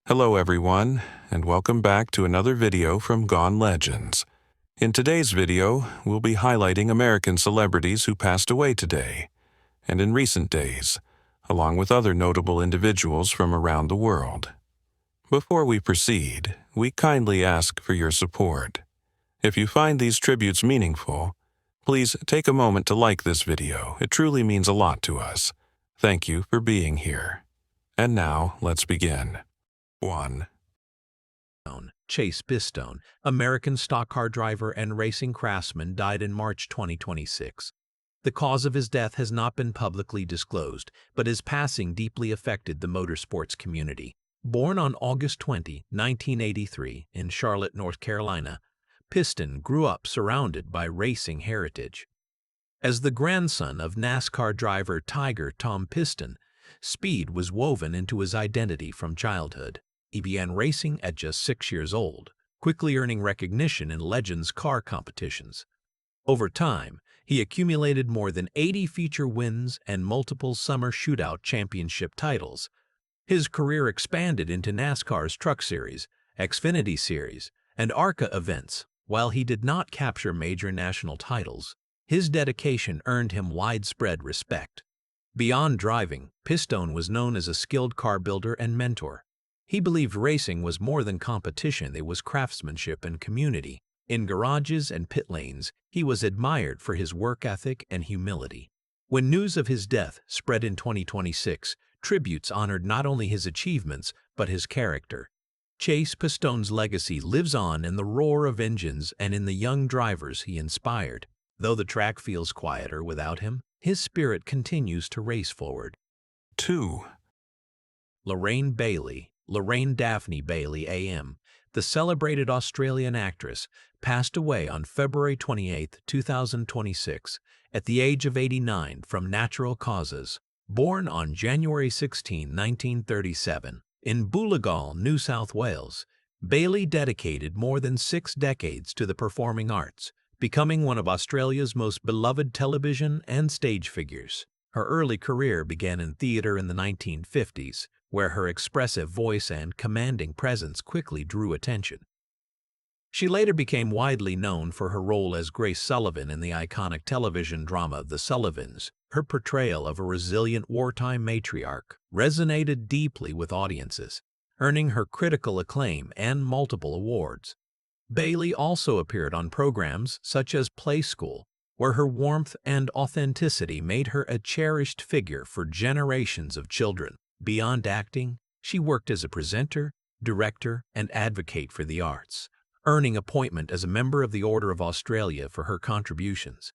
Hello everyone, and welcome back to another video from Gone Legends. In today's video, we'll be highlighting American celebrities who passed away today, and in recent days, along with other notable individuals from around the world. Before we proceed, we kindly ask for your support. If you find these tributes meaningful, please take a moment to like this video. It truly means a lot to us. Thank you for being here. And now, let's begin. 1. Chase Pistone, American stock car driver and racing craftsman, died in March 2026. The cause of his death has not been publicly disclosed, but his passing deeply affected the motorsports community. Born on August 20, 1983, in Charlotte, North Carolina, Pistone grew up surrounded by racing heritage. As the grandson of NASCAR driver Tiger Tom Pistone, speed was woven into his identity from childhood. He began racing at just 6 years old, quickly earning recognition in Legends car competitions. Over time, he accumulated more than 80 feature wins and multiple Summer Shootout Championship titles. His career expanded into NASCAR's Truck Series, Xfinity Series, and ARCA events. While he did not capture major national titles, his dedication earned him widespread respect. Beyond driving, Pistone was known as a skilled car builder and mentor. He believed racing was more than competition, it was craftsmanship and community. In garages and pit lanes, he was admired for his work ethic and humility. When news of his death spread in 2026, tributes honored not only his achievements, but his character. Chase Pistone's legacy lives on in the roar of engines and in the young drivers he inspired. Though the track feels quieter without him, his spirit continues to race forward. 2. Lorraine Bailey, Lorraine Daphne Bailey AM, the celebrated Australian actress, passed away on February 28, 2026, at the age of 89 from natural causes. Born on January 16, 1937, in Booligal, New South Wales, Bailey dedicated more than 6 decades to the performing arts, becoming one of Australia's most beloved television and stage figures. Her early career began in theatre in the 1950s, where her expressive voice and commanding presence quickly drew attention. She later became widely known for her role as Grace Sullivan in the iconic television drama The Sullivans. Her portrayal of a resilient wartime matriarch resonated deeply with audiences, earning her critical acclaim and multiple awards. Bailey also appeared on programs such as Play School, where her warmth and authenticity made her a cherished figure for generations of children. Beyond acting, she worked as a presenter, director, and advocate for the arts, earning appointment as a member of the Order of Australia for her contributions.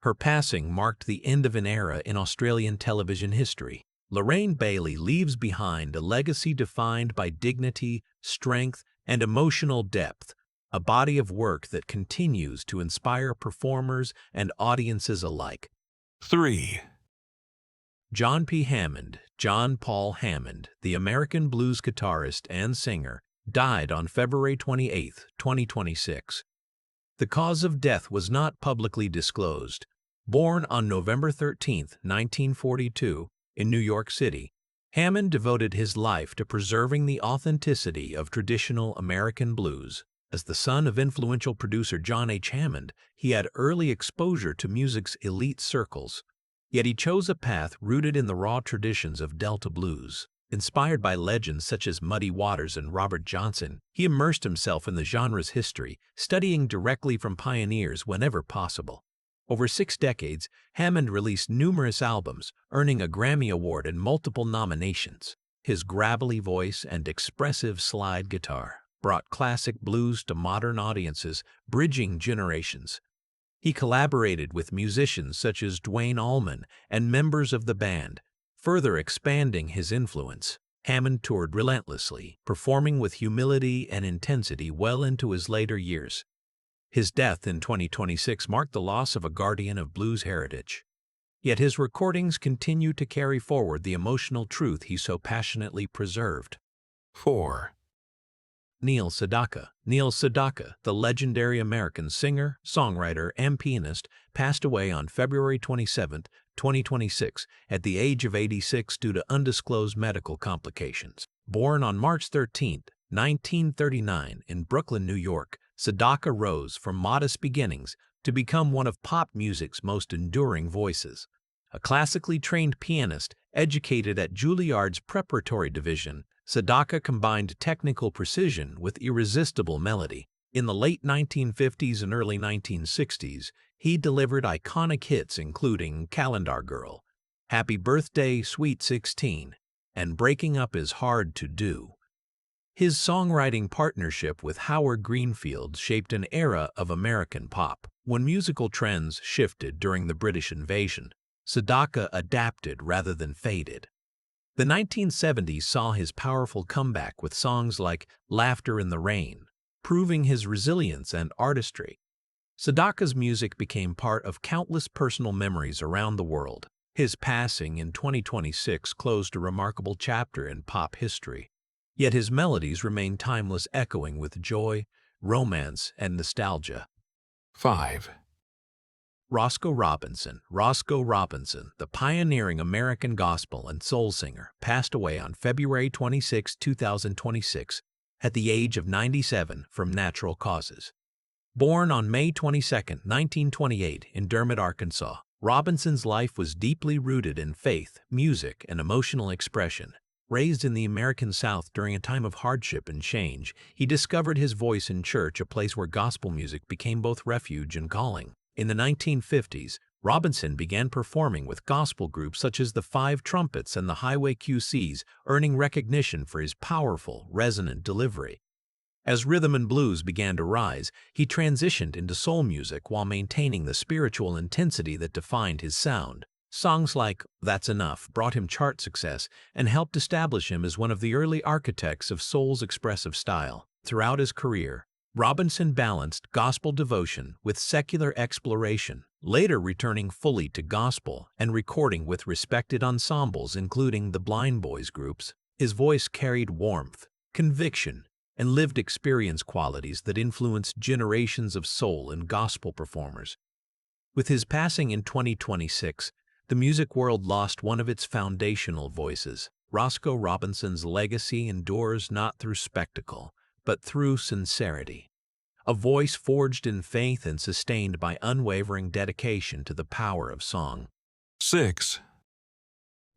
Her passing marked the end of an era in Australian television history. Lorraine Bailey leaves behind a legacy defined by dignity, strength, and emotional depth, a body of work that continues to inspire performers and audiences alike. 3. John P. Hammond, John Paul Hammond, the American blues guitarist and singer, died on February 28, 2026. The cause of death was not publicly disclosed. Born on November 13, 1942, in New York City, Hammond devoted his life to preserving the authenticity of traditional American blues. As the son of influential producer John H. Hammond, he had early exposure to music's elite circles. Yet he chose a path rooted in the raw traditions of Delta blues. Inspired by legends such as Muddy Waters and Robert Johnson, he immersed himself in the genre's history, studying directly from pioneers whenever possible. Over 6 decades, Hammond released numerous albums, earning a Grammy Award and multiple nominations. His gravelly voice and expressive slide guitar brought classic blues to modern audiences, bridging generations. He collaborated with musicians such as Duane Allman and members of the band, further expanding his influence. Hammond toured relentlessly, performing with humility and intensity well into his later years. His death in 2026 marked the loss of a guardian of blues heritage. Yet his recordings continue to carry forward the emotional truth he so passionately preserved. 4. Neil Sedaka. Neil Sedaka, the legendary American singer, songwriter, and pianist, passed away on February 27, 2026, at the age of 86 due to undisclosed medical complications. Born on March 13, 1939, in Brooklyn, New York, Sadaka rose from modest beginnings to become one of pop music's most enduring voices. A classically trained pianist, educated at Juilliard's preparatory division, Sadaka combined technical precision with irresistible melody. In the late 1950s and early 1960s, he delivered iconic hits including Calendar Girl, Happy Birthday, Sweet 16, and Breaking Up Is Hard to Do. His songwriting partnership with Howard Greenfield shaped an era of American pop. When musical trends shifted during the British invasion, Sadaka adapted rather than faded. The 1970s saw his powerful comeback with songs like Laughter in the Rain, proving his resilience and artistry. Sadaka's music became part of countless personal memories around the world. His passing in 2026 closed a remarkable chapter in pop history. Yet his melodies remain timeless, echoing with joy, romance, and nostalgia. 5. Roscoe Robinson. Roscoe Robinson, the pioneering American gospel and soul singer, passed away on February 26, 2026, at the age of 97 from natural causes. Born on May 22, 1928, in Dermot, Arkansas, Robinson's life was deeply rooted in faith, music, and emotional expression. Raised in the American South during a time of hardship and change, he discovered his voice in church, a place where gospel music became both refuge and calling. In the 1950s, Robinson began performing with gospel groups such as the Five Trumpets and the Highway QCs, earning recognition for his powerful, resonant delivery. As rhythm and blues began to rise, he transitioned into soul music while maintaining the spiritual intensity that defined his sound. Songs like That's Enough brought him chart success and helped establish him as one of the early architects of soul's expressive style. Throughout his career, Robinson balanced gospel devotion with secular exploration, later returning fully to gospel and recording with respected ensembles including the Blind Boys groups. His voice carried warmth, conviction, and lived experience qualities that influenced generations of soul and gospel performers. With his passing in 2026, the music world lost one of its foundational voices. Roscoe Robinson's legacy endures not through spectacle, but through sincerity. A voice forged in faith and sustained by unwavering dedication to the power of song. 6.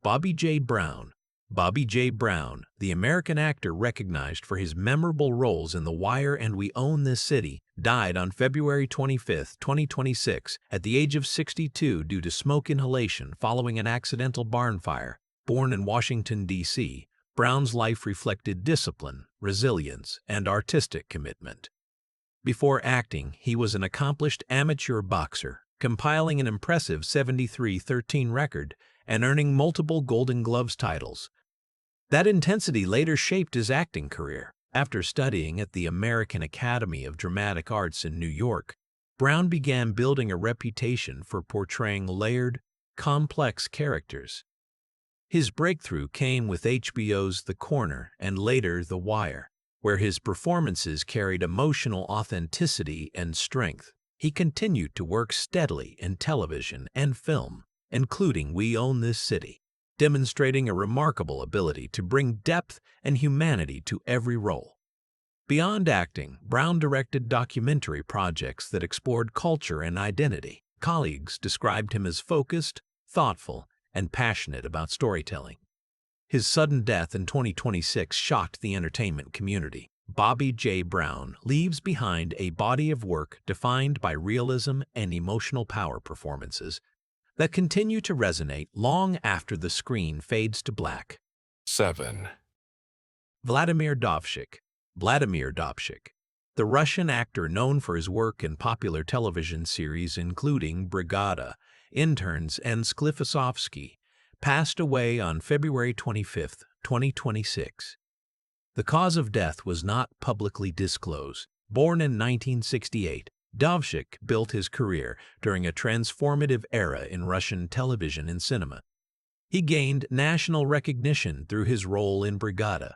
Bobby J. Brown. Bobby J. Brown, the American actor recognized for his memorable roles in The Wire and We Own This City, died on February 25, 2026, at the age of 62 due to smoke inhalation following an accidental barn fire. Born in Washington, D.C., Brown's life reflected discipline, resilience, and artistic commitment. Before acting, he was an accomplished amateur boxer, compiling an impressive 73-13 record and earning multiple Golden Gloves titles. That intensity later shaped his acting career. After studying at the American Academy of Dramatic Arts in New York, Brown began building a reputation for portraying layered, complex characters. His breakthrough came with HBO's The Corner and later The Wire, where his performances carried emotional authenticity and strength. He continued to work steadily in television and film, including We Own This City, demonstrating a remarkable ability to bring depth and humanity to every role. Beyond acting, Brown directed documentary projects that explored culture and identity. Colleagues described him as focused, thoughtful, and passionate about storytelling. His sudden death in 2026 shocked the entertainment community. Bobby J. Brown leaves behind a body of work defined by realism and emotional power performances that continue to resonate long after the screen fades to black. 7. Vladimir Dovshik. Vladimir Dovshik, the Russian actor known for his work in popular television series including Brigada, Interns, and Sklifosovsky, passed away on February 25, 2026. The cause of death was not publicly disclosed. Born in 1968, Dovshik built his career during a transformative era in Russian television and cinema. He gained national recognition through his role in Brigada,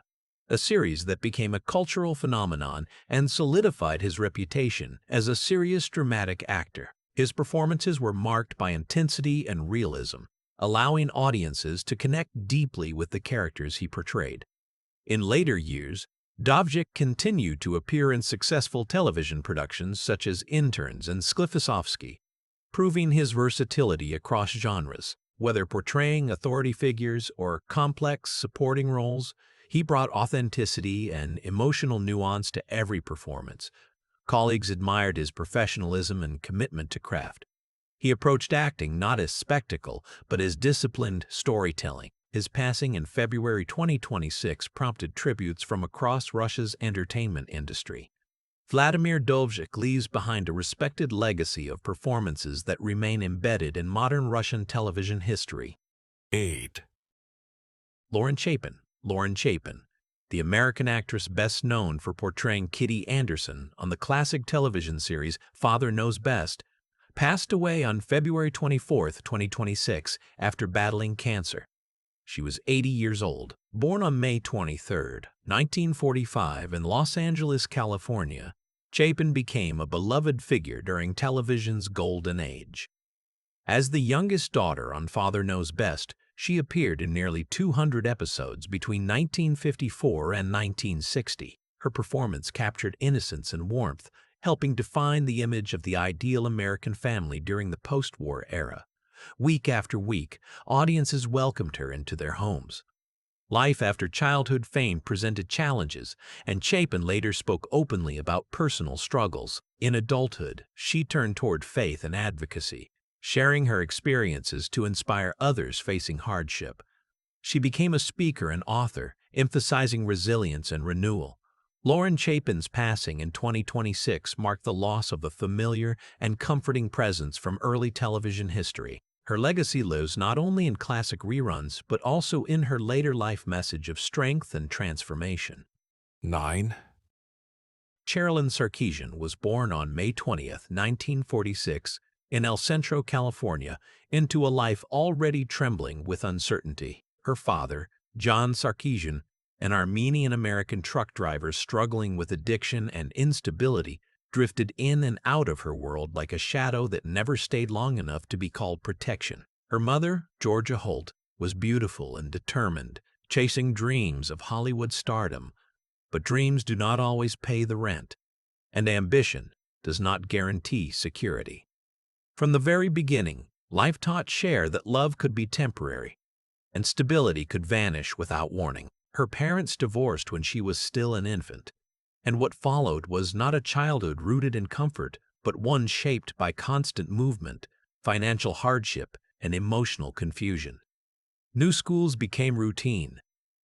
a series that became a cultural phenomenon and solidified his reputation as a serious dramatic actor. His performances were marked by intensity and realism, allowing audiences to connect deeply with the characters he portrayed. In later years, Dovzak continued to appear in successful television productions such as Interns and Sklifosovsky, proving his versatility across genres. Whether portraying authority figures or complex supporting roles, he brought authenticity and emotional nuance to every performance. Colleagues admired his professionalism and commitment to craft. He approached acting not as spectacle, but as disciplined storytelling. His passing in February 2026 prompted tributes from across Russia's entertainment industry. Vladimir Dovzak leaves behind a respected legacy of performances that remain embedded in modern Russian television history. 8. Lauren Chapin. Lauren Chapin, the American actress best known for portraying Kitty Anderson on the classic television series Father Knows Best, passed away on February 24, 2026, after battling cancer. She was 80 years old. Born on May 23, 1945 in Los Angeles, California, Chapin became a beloved figure during television's golden age. As the youngest daughter on Father Knows Best, she appeared in nearly 200 episodes between 1954 and 1960. Her performance captured innocence and warmth, helping define the image of the ideal American family during the post-war era. Week after week, audiences welcomed her into their homes. Life after childhood fame presented challenges, and Chapin later spoke openly about personal struggles. In adulthood, she turned toward faith and advocacy, sharing her experiences to inspire others facing hardship. She became a speaker and author, emphasizing resilience and renewal. Lauren Chapin's passing in 2026 marked the loss of a familiar and comforting presence from early television history. Her legacy lives not only in classic reruns, but also in her later life message of strength and transformation. 9. Sherilyn Sarkeesian was born on May 20, 1946, in El Centro, California, into a life already trembling with uncertainty. Her father, John Sarkeesian, an Armenian-American truck driver struggling with addiction and instability, drifted in and out of her world like a shadow that never stayed long enough to be called protection. Her mother, Georgia Holt, was beautiful and determined, chasing dreams of Hollywood stardom. But dreams do not always pay the rent, and ambition does not guarantee security. From the very beginning, life taught Cher that love could be temporary, and stability could vanish without warning. Her parents divorced when she was still an infant, and what followed was not a childhood rooted in comfort, but one shaped by constant movement, financial hardship, and emotional confusion. New schools became routine.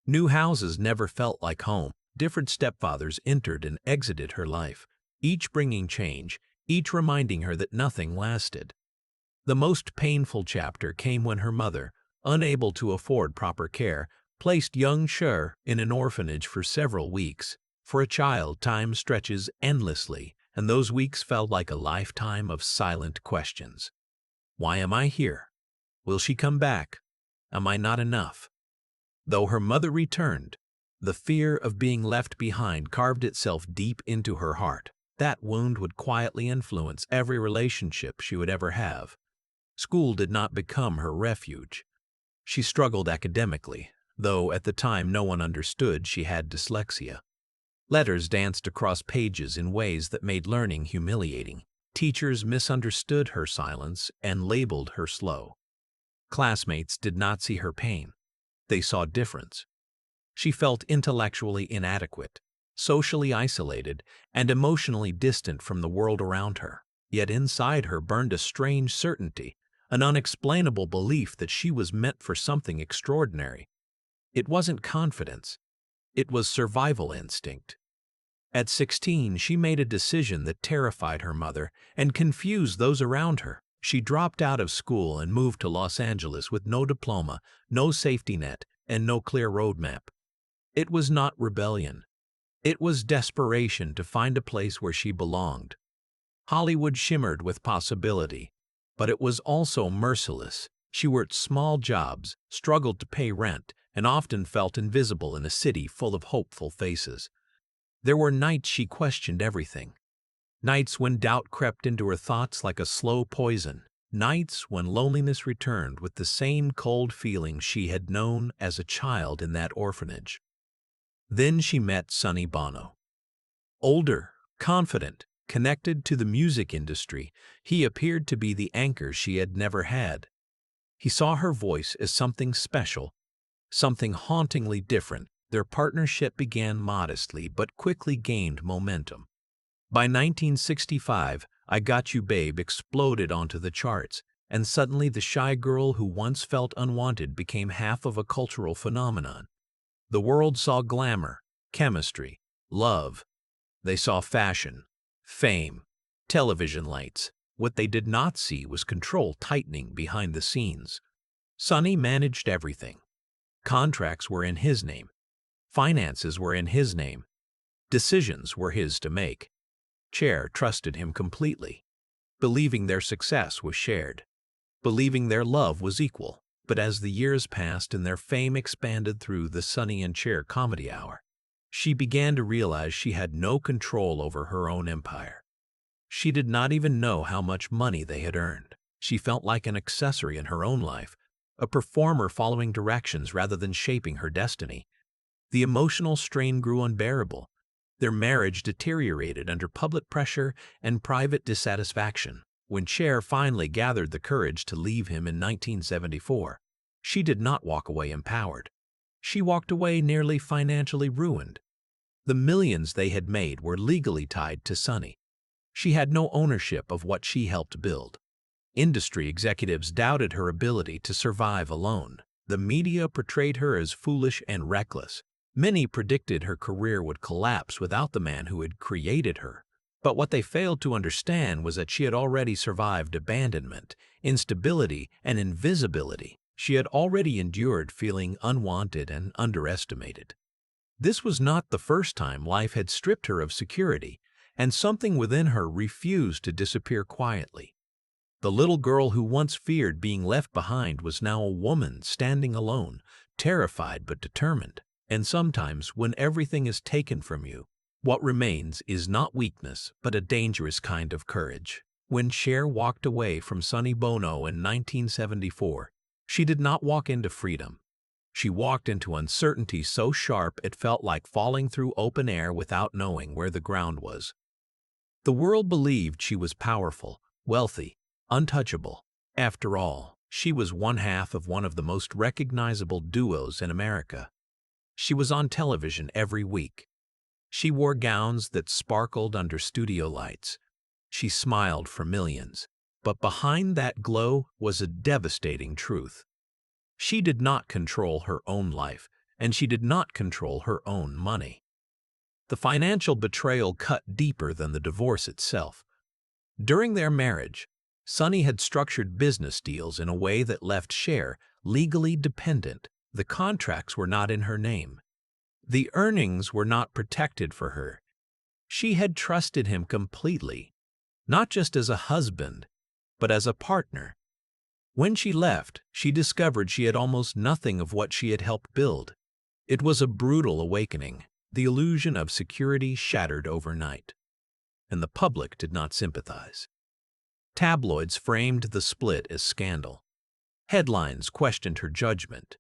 New houses never felt like home. Different stepfathers entered and exited her life, each bringing change, each reminding her that nothing lasted. The most painful chapter came when her mother, unable to afford proper care, placed young Cher in an orphanage for several weeks. For a child, time stretches endlessly, and those weeks felt like a lifetime of silent questions. Why am I here? Will she come back? Am I not enough? Though her mother returned, the fear of being left behind carved itself deep into her heart. That wound would quietly influence every relationship she would ever have. School did not become her refuge. She struggled academically, though at the time no one understood she had dyslexia. Letters danced across pages in ways that made learning humiliating. Teachers misunderstood her silence and labeled her slow. Classmates did not see her pain. They saw difference. She felt intellectually inadequate, socially isolated, and emotionally distant from the world around her. Yet inside her burned a strange certainty, an unexplainable belief that she was meant for something extraordinary. It wasn't confidence. It was survival instinct. At 16, she made a decision that terrified her mother and confused those around her. She dropped out of school and moved to Los Angeles with no diploma, no safety net, and no clear roadmap. It was not rebellion. It was desperation to find a place where she belonged. Hollywood shimmered with possibility, but it was also merciless. She worked small jobs, struggled to pay rent, and often felt invisible in a city full of hopeful faces. There were nights she questioned everything. Nights when doubt crept into her thoughts like a slow poison. Nights when loneliness returned with the same cold feeling she had known as a child in that orphanage. Then she met Sonny Bono. Older, confident, connected to the music industry, he appeared to be the anchor she had never had. He saw her voice as something special, something hauntingly different. Their partnership began modestly but quickly gained momentum. By 1965, I Got You Babe exploded onto the charts, and suddenly the shy girl who once felt unwanted became half of a cultural phenomenon. The world saw glamour, chemistry, love. They saw fashion, fame, television lights. What they did not see was control tightening behind the scenes. Sonny managed everything. Contracts were in his name. Finances were in his name. Decisions were his to make. Cher trusted him completely, believing their success was shared, believing their love was equal. But as the years passed and their fame expanded through the Sonny and Cher comedy hour, she began to realize she had no control over her own empire. She did not even know how much money they had earned. She felt like an accessory in her own life, a performer following directions rather than shaping her destiny. The emotional strain grew unbearable. Their marriage deteriorated under public pressure and private dissatisfaction. When Cher finally gathered the courage to leave him in 1974, she did not walk away empowered. She walked away nearly financially ruined. The millions they had made were legally tied to Sonny. She had no ownership of what she helped build. Industry executives doubted her ability to survive alone. The media portrayed her as foolish and reckless. Many predicted her career would collapse without the man who had created her. But what they failed to understand was that she had already survived abandonment, instability, and invisibility. She had already endured feeling unwanted and underestimated. This was not the first time life had stripped her of security, and something within her refused to disappear quietly. The little girl who once feared being left behind was now a woman standing alone, terrified but determined. And sometimes, when everything is taken from you, what remains is not weakness, but a dangerous kind of courage. When Cher walked away from Sonny Bono in 1974, she did not walk into freedom. She walked into uncertainty so sharp it felt like falling through open air without knowing where the ground was. The world believed she was powerful, wealthy, untouchable. After all, she was one half of one of the most recognizable duos in America. She was on television every week. She wore gowns that sparkled under studio lights. She smiled for millions. But behind that glow was a devastating truth. She did not control her own life, and she did not control her own money. The financial betrayal cut deeper than the divorce itself. During their marriage, Sonny had structured business deals in a way that left Cher legally dependent. The contracts were not in her name. The earnings were not protected for her. She had trusted him completely, not just as a husband, but as a partner. When she left, she discovered she had almost nothing of what she had helped build. It was a brutal awakening. The illusion of security shattered overnight. And the public did not sympathize. Tabloids framed the split as scandal. Headlines questioned her judgment.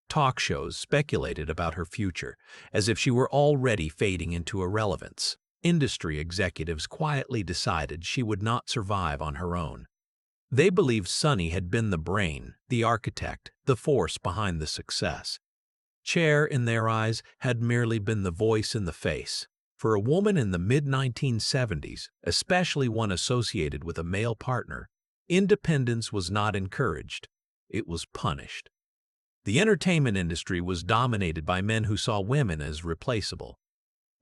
Talk shows speculated about her future, as if she were already fading into irrelevance. Industry executives quietly decided she would not survive on her own. They believed Sonny had been the brain, the architect, the force behind the success. Cher, in their eyes, had merely been the voice in the face. For a woman in the mid-1970s, especially one associated with a male partner, independence was not encouraged. It was punished. The entertainment industry was dominated by men who saw women as replaceable.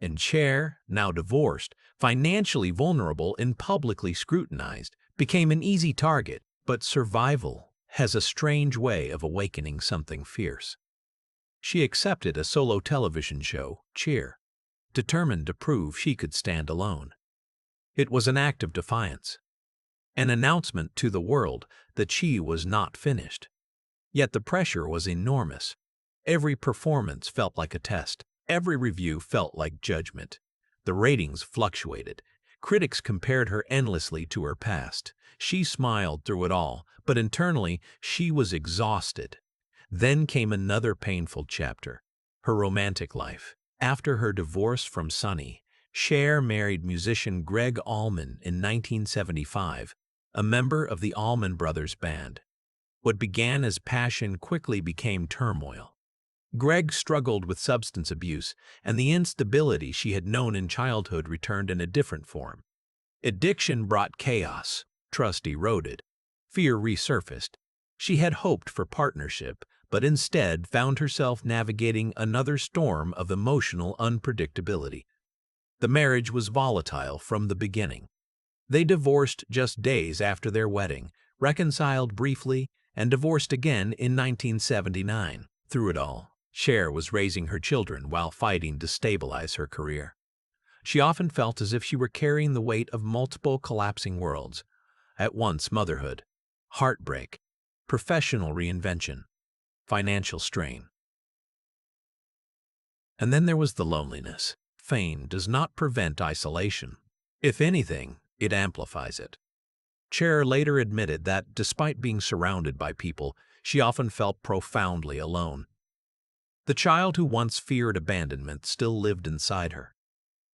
And Cher, now divorced, financially vulnerable and publicly scrutinized, became an easy target. But survival has a strange way of awakening something fierce. She accepted a solo television show, Cher, determined to prove she could stand alone. It was an act of defiance, an announcement to the world that she was not finished. Yet the pressure was enormous. Every performance felt like a test. Every review felt like judgment. The ratings fluctuated. Critics compared her endlessly to her past. She smiled through it all, but internally she was exhausted. Then came another painful chapter, her romantic life. After her divorce from Sonny, Cher married musician Greg Allman in 1975, a member of the Allman Brothers Band. What began as passion quickly became turmoil. Greg struggled with substance abuse, and the instability she had known in childhood returned in a different form. Addiction brought chaos, trust eroded, fear resurfaced. She had hoped for partnership, but instead found herself navigating another storm of emotional unpredictability. The marriage was volatile from the beginning. They divorced just days after their wedding, reconciled briefly, and divorced again in 1979. Through it all, Cher was raising her children while fighting to stabilize her career. She often felt as if she were carrying the weight of multiple collapsing worlds, at once motherhood, heartbreak, professional reinvention, financial strain. And then there was the loneliness. Fame does not prevent isolation. If anything, it amplifies it. Cher later admitted that, despite being surrounded by people, she often felt profoundly alone. The child who once feared abandonment still lived inside her.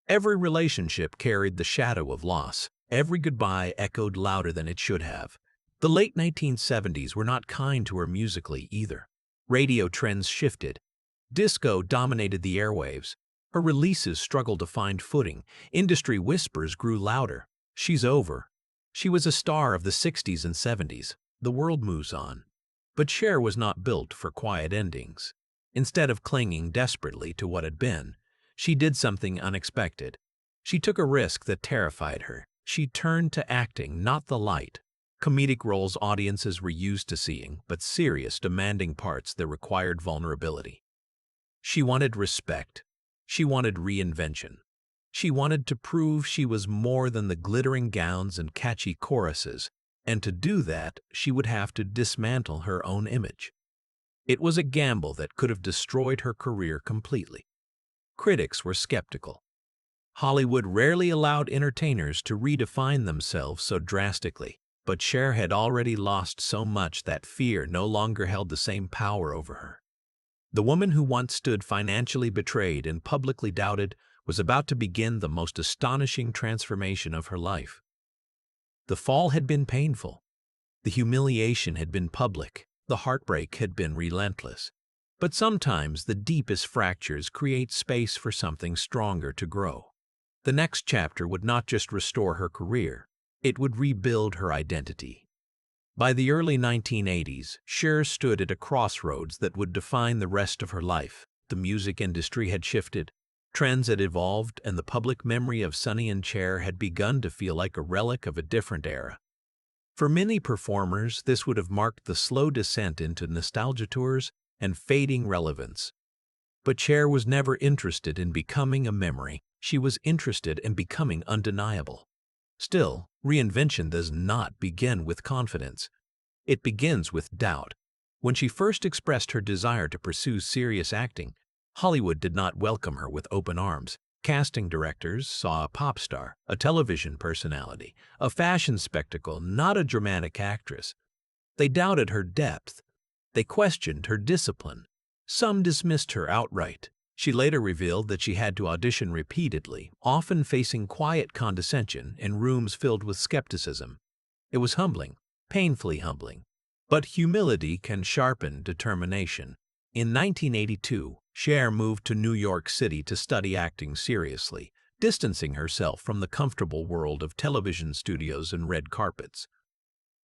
Every relationship carried the shadow of loss. Every goodbye echoed louder than it should have. The late 1970s were not kind to her musically either. Radio trends shifted. Disco dominated the airwaves. Her releases struggled to find footing. Industry whispers grew louder. She's over. She was a star of the 60s and 70s. The world moves on. But Cher was not built for quiet endings. Instead of clinging desperately to what had been, she did something unexpected. She took a risk that terrified her. She turned to acting, not the light. Comedic roles audiences were used to seeing, but serious, demanding parts that required vulnerability. She wanted respect. She wanted reinvention. She wanted to prove she was more than the glittering gowns and catchy choruses, and to do that, she would have to dismantle her own image. It was a gamble that could have destroyed her career completely. Critics were skeptical. Hollywood rarely allowed entertainers to redefine themselves so drastically, but Cher had already lost so much that fear no longer held the same power over her. The woman who once stood financially betrayed and publicly doubted was about to begin the most astonishing transformation of her life. The fall had been painful. The humiliation had been public. The heartbreak had been relentless. But sometimes the deepest fractures create space for something stronger to grow. The next chapter would not just restore her career, it would rebuild her identity. By the early 1980s, Cher stood at a crossroads that would define the rest of her life. The music industry had shifted, trends had evolved, and the public memory of Sonny and Cher had begun to feel like a relic of a different era. For many performers, this would have marked the slow descent into nostalgia tours and fading relevance. But Cher was never interested in becoming a memory. She was interested in becoming undeniable. Still, reinvention does not begin with confidence. It begins with doubt. When she first expressed her desire to pursue serious acting, Hollywood did not welcome her with open arms. Casting directors saw a pop star, a television personality, a fashion spectacle, not a dramatic actress. They doubted her depth. They questioned her discipline. Some dismissed her outright. She later revealed that she had to audition repeatedly, often facing quiet condescension in rooms filled with skepticism. It was humbling, painfully humbling. But humility can sharpen determination. In 1982, Cher moved to New York City to study acting seriously, distancing herself from the comfortable world of television studios and red carpets.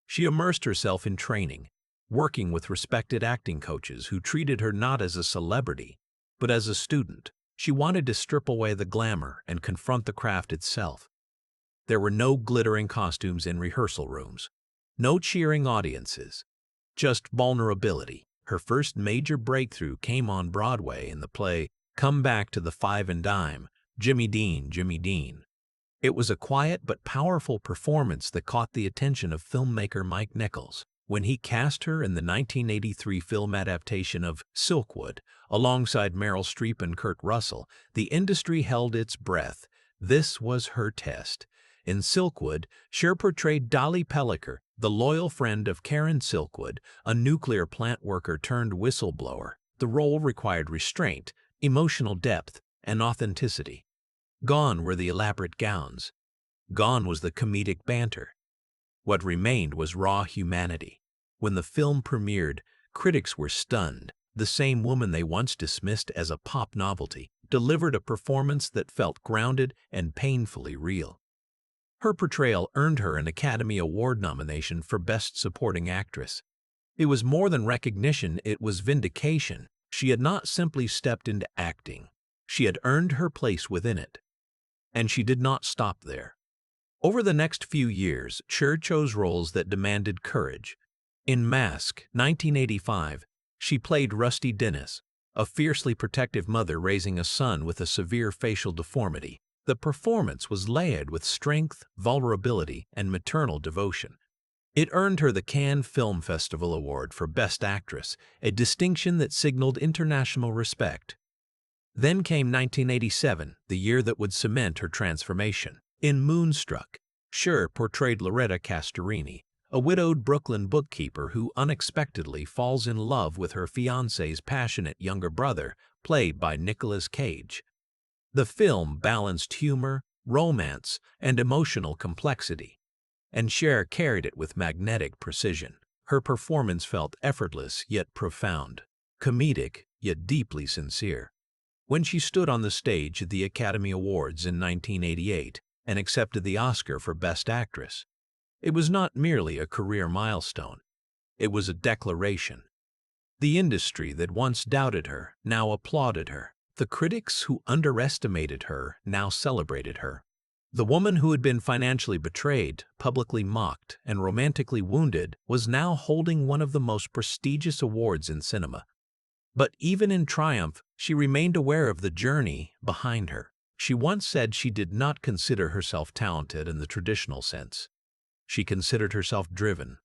She immersed herself in training, working with respected acting coaches who treated her not as a celebrity, but as a student. She wanted to strip away the glamour and confront the craft itself. There were no glittering costumes in rehearsal rooms, no cheering audiences, just vulnerability. Her first major breakthrough came on Broadway in the play Come Back to the Five and Dime, Jimmy Dean, Jimmy Dean. It was a quiet but powerful performance that caught the attention of filmmaker Mike Nichols. When he cast her in the 1983 film adaptation of Silkwood, alongside Meryl Streep and Kurt Russell, the industry held its breath. This was her test. In Silkwood, Cher portrayed Dolly Pellicker, the loyal friend of Karen Silkwood, a nuclear plant worker turned whistleblower. The role required restraint, emotional depth, and authenticity. Gone were the elaborate gowns. Gone was the comedic banter. What remained was raw humanity. When the film premiered, critics were stunned. The same woman they once dismissed as a pop novelty delivered a performance that felt grounded and painfully real. Her portrayal earned her an Academy Award nomination for Best Supporting Actress. It was more than recognition, it was vindication. She had not simply stepped into acting. She had earned her place within it. And she did not stop there. Over the next few years, Cher chose roles that demanded courage. In Mask, 1985, she played Rusty Dennis, a fiercely protective mother raising a son with a severe facial deformity. The performance was layered with strength, vulnerability, and maternal devotion. It earned her the Cannes Film Festival Award for Best Actress, a distinction that signaled international respect. Then came 1987, the year that would cement her transformation. In Moonstruck, Cher portrayed Loretta Castorini, a widowed Brooklyn bookkeeper who unexpectedly falls in love with her fiancé's passionate younger brother, played by Nicolas Cage. The film balanced humor, romance, and emotional complexity, and Cher carried it with magnetic precision. Her performance felt effortless yet profound, comedic yet deeply sincere. When she stood on the stage at the Academy Awards in 1988 and accepted the Oscar for Best Actress, it was not merely a career milestone. It was a declaration. The industry that once doubted her now applauded her. The critics who underestimated her now celebrated her. The woman who had been financially betrayed, publicly mocked, and romantically wounded was now holding one of the most prestigious awards in cinema. But even in triumph, she remained aware of the journey behind her. She once said she did not consider herself talented in the traditional sense. She considered herself driven.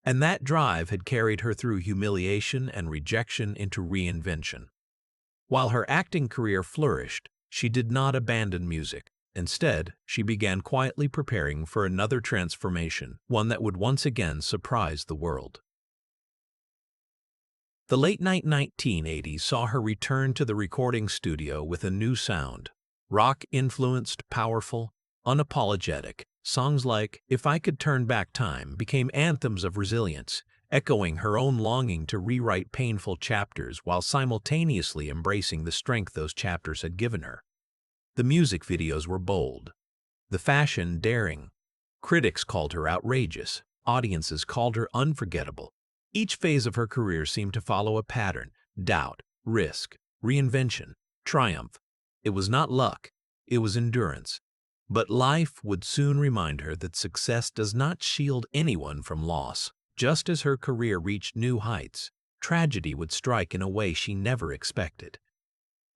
And that drive had carried her through humiliation and rejection into reinvention. While her acting career flourished, she did not abandon music. Instead, she began quietly preparing for another transformation, one that would once again surprise the world. The late 1980s saw her return to the recording studio with a new sound. Rock-influenced, powerful, unapologetic, songs like "If I Could Turn Back Time" became anthems of resilience, echoing her own longing to rewrite painful chapters while simultaneously embracing the strength those chapters had given her. The music videos were bold, the fashion daring. Critics called her outrageous, audiences called her unforgettable. Each phase of her career seemed to follow a pattern: doubt, risk, reinvention, triumph. It was not luck, it was endurance. But life would soon remind her that success does not shield anyone from loss. Just as her career reached new heights, tragedy would strike in a way she never expected.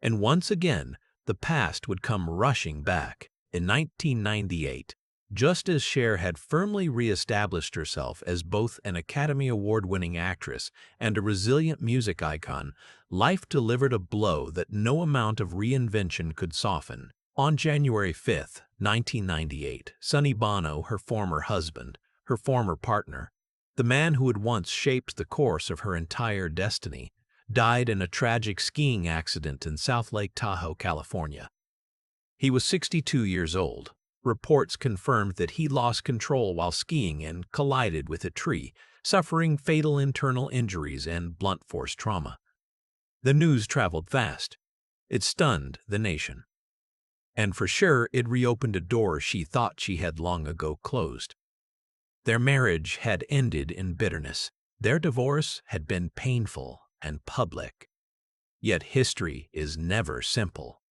And once again, the past would come rushing back. In 1998, just as Cher had firmly re-established herself as both an Academy Award-winning actress and a resilient music icon, life delivered a blow that no amount of reinvention could soften. On January 5, 1998, Sonny Bono, her former husband, her former partner, the man who had once shaped the course of her entire destiny, died in a tragic skiing accident in South Lake Tahoe, California. He was 62 years old. Reports confirmed that he lost control while skiing and collided with a tree, suffering fatal internal injuries and blunt force trauma. The news traveled fast. It stunned the nation. And for Cher, it reopened a door she thought she had long ago closed. Their marriage had ended in bitterness. Their divorce had been painful and public. Yet history is never simple.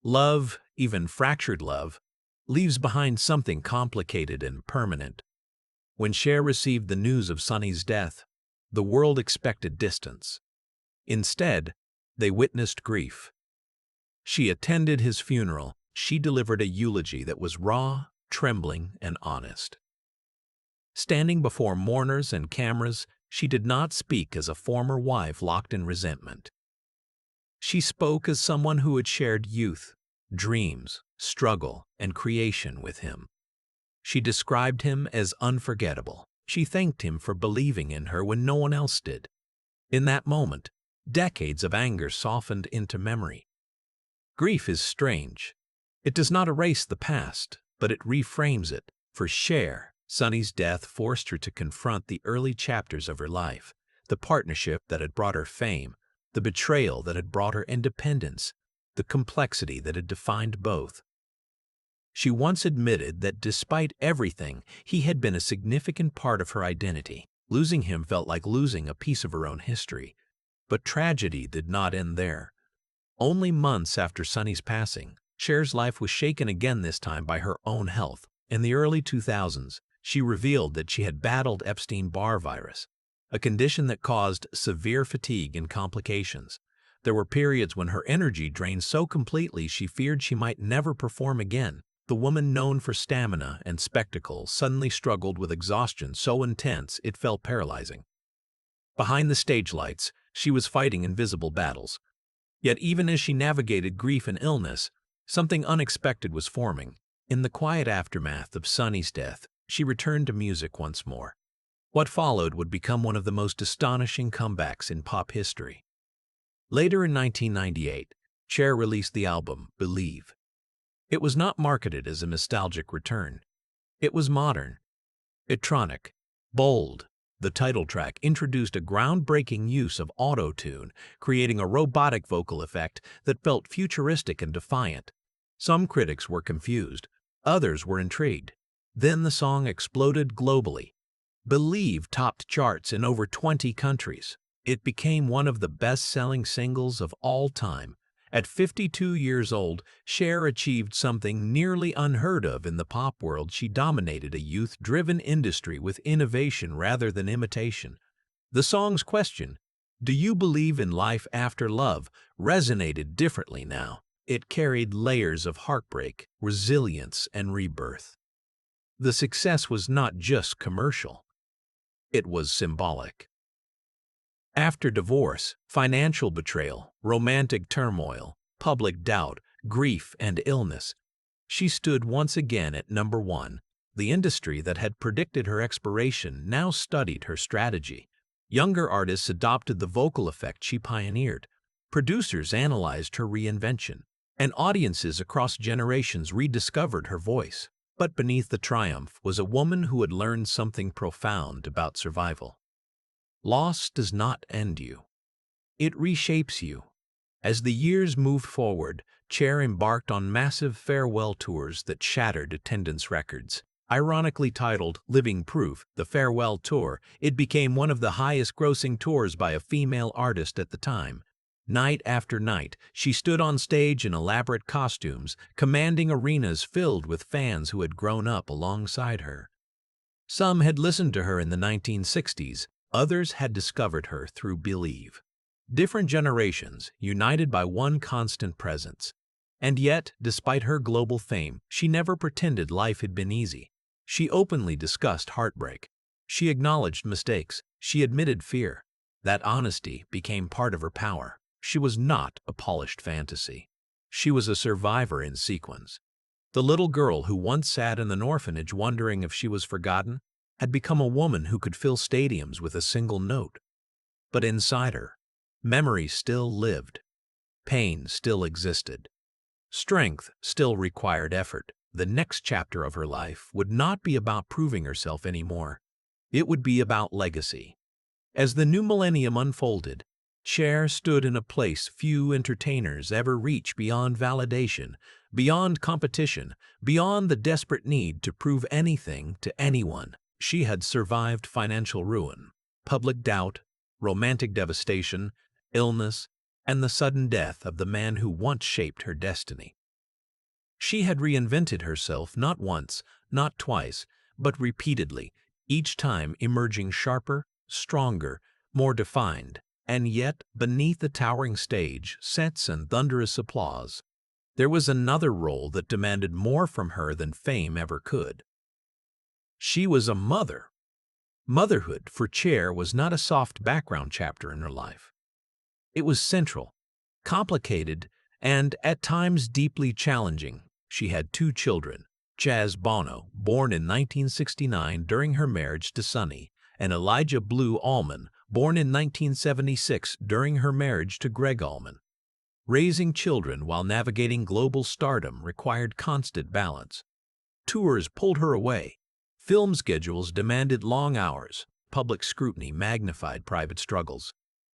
Love, even fractured love, leaves behind something complicated and permanent. When Cher received the news of Sonny's death, the world expected distance. Instead, they witnessed grief. She attended his funeral. She delivered a eulogy that was raw, trembling, and honest. Standing before mourners and cameras, she did not speak as a former wife locked in resentment. She spoke as someone who had shared youth, dreams, struggle, and creation with him. She described him as unforgettable. She thanked him for believing in her when no one else did. In that moment, decades of anger softened into memory. Grief is strange. It does not erase the past, but it reframes it. For Cher, Sonny's death forced her to confront the early chapters of her life, the partnership that had brought her fame, the betrayal that had brought her independence, the complexity that had defined both. She once admitted that despite everything, he had been a significant part of her identity. Losing him felt like losing a piece of her own history. But tragedy did not end there. Only months after Sonny's passing, Cher's life was shaken again, this time by her own health. In the early 2000s, she revealed that she had battled Epstein-Barr virus, a condition that caused severe fatigue and complications. There were periods when her energy drained so completely she feared she might never perform again. The woman known for stamina and spectacle suddenly struggled with exhaustion so intense it felt paralyzing. Behind the stage lights, she was fighting invisible battles. Yet even as she navigated grief and illness, something unexpected was forming. In the quiet aftermath of Sonny's death, she returned to music once more. What followed would become one of the most astonishing comebacks in pop history. Later in 1998, Cher released the album Believe. It was not marketed as a nostalgic return. It was modern, electronic, bold. The title track introduced a groundbreaking use of auto-tune, creating a robotic vocal effect that felt futuristic and defiant. Some critics were confused, others were intrigued. Then the song exploded globally. Believe topped charts in over 20 countries. It became one of the best-selling singles of all time. At 52 years old, Cher achieved something nearly unheard of in the pop world. She dominated a youth-driven industry with innovation rather than imitation. The song's question, "Do you believe in life after love?" resonated differently now. It carried layers of heartbreak, resilience, and rebirth. The success was not just commercial. It was symbolic. After divorce, financial betrayal, romantic turmoil, public doubt, grief, and illness, she stood once again at number one. The industry that had predicted her expiration now studied her strategy. Younger artists adopted the vocal effect she pioneered. Producers analyzed her reinvention, and audiences across generations rediscovered her voice. But beneath the triumph was a woman who had learned something profound about survival. Loss does not end you. It reshapes you. As the years moved forward, Cher embarked on massive farewell tours that shattered attendance records. Ironically titled Living Proof, the Farewell Tour, it became one of the highest-grossing tours by a female artist at the time. Night after night, she stood on stage in elaborate costumes, commanding arenas filled with fans who had grown up alongside her. Some had listened to her in the 1960s, others had discovered her through Believe. Different generations, united by one constant presence. And yet, despite her global fame, she never pretended life had been easy. She openly discussed heartbreak. She acknowledged mistakes. She admitted fear. That honesty became part of her power. She was not a polished fantasy. She was a survivor in sequence. The little girl who once sat in an orphanage wondering if she was forgotten had become a woman who could fill stadiums with a single note. But inside her, memory still lived. Pain still existed. Strength still required effort. The next chapter of her life would not be about proving herself anymore. It would be about legacy. As the new millennium unfolded, Cher stood in a place few entertainers ever reach, beyond validation, beyond competition, beyond the desperate need to prove anything to anyone. She had survived financial ruin, public doubt, romantic devastation, illness, and the sudden death of the man who once shaped her destiny. She had reinvented herself not once, not twice, but repeatedly, each time emerging sharper, stronger, more defined. And yet, beneath the towering stage, sets and thunderous applause, there was another role that demanded more from her than fame ever could. She was a mother. Motherhood for Cher was not a soft background chapter in her life. It was central, complicated, and at times deeply challenging. She had two children, Chaz Bono, born in 1969 during her marriage to Sonny, and Elijah Blue Allman, born in 1976 during her marriage to Greg Allman. Raising children while navigating global stardom required constant balance. Tours pulled her away. Film schedules demanded long hours. Public scrutiny magnified private struggles.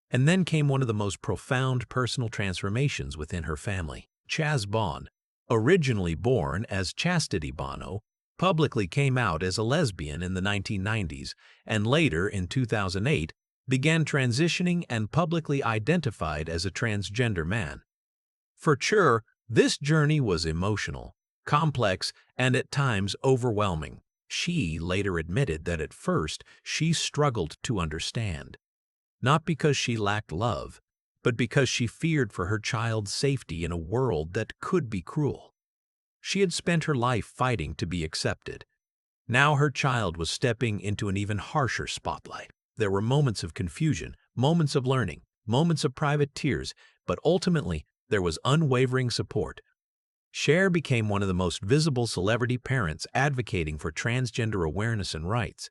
And then came one of the most profound personal transformations within her family. Chaz Bond, originally born as Chastity Bono, publicly came out as a lesbian in the 1990s, and later, in 2008, began transitioning and publicly identified as a transgender man. For Cher, this journey was emotional, complex, and at times overwhelming. She later admitted that at first she struggled to understand, not because she lacked love, but because she feared for her child's safety in a world that could be cruel. She had spent her life fighting to be accepted. Now her child was stepping into an even harsher spotlight. There were moments of confusion, moments of learning, moments of private tears, but ultimately there was unwavering support. Cher became one of the most visible celebrity parents advocating for transgender awareness and rights.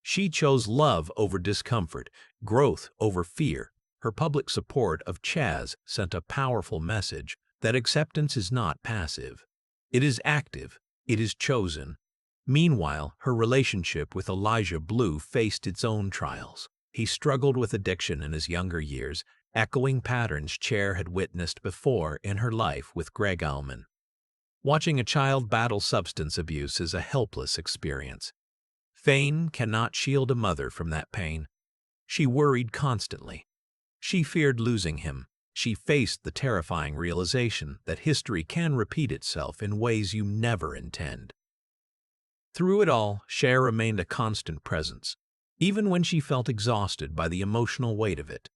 She chose love over discomfort, growth over fear. Her public support of Chaz sent a powerful message that acceptance is not passive. It is active. It is chosen. Meanwhile, her relationship with Elijah Blue faced its own trials. He struggled with addiction in his younger years, echoing patterns Cher had witnessed before in her life with Greg Allman. Watching a child battle substance abuse is a helpless experience. Fame cannot shield a mother from that pain. She worried constantly. She feared losing him. She faced the terrifying realization that history can repeat itself in ways you never intend. Through it all, Cher remained a constant presence, even when she felt exhausted by the emotional weight of it.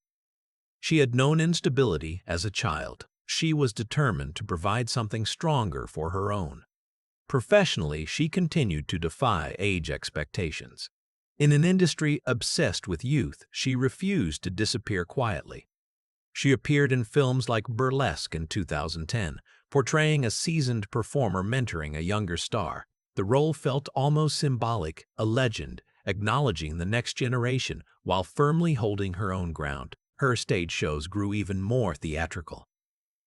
She had known instability as a child. She was determined to provide something stronger for her own. Professionally, she continued to defy age expectations. In an industry obsessed with youth, she refused to disappear quietly. She appeared in films like Burlesque in 2010, portraying a seasoned performer mentoring a younger star. The role felt almost symbolic, a legend, acknowledging the next generation while firmly holding her own ground. Her stage shows grew even more theatrical.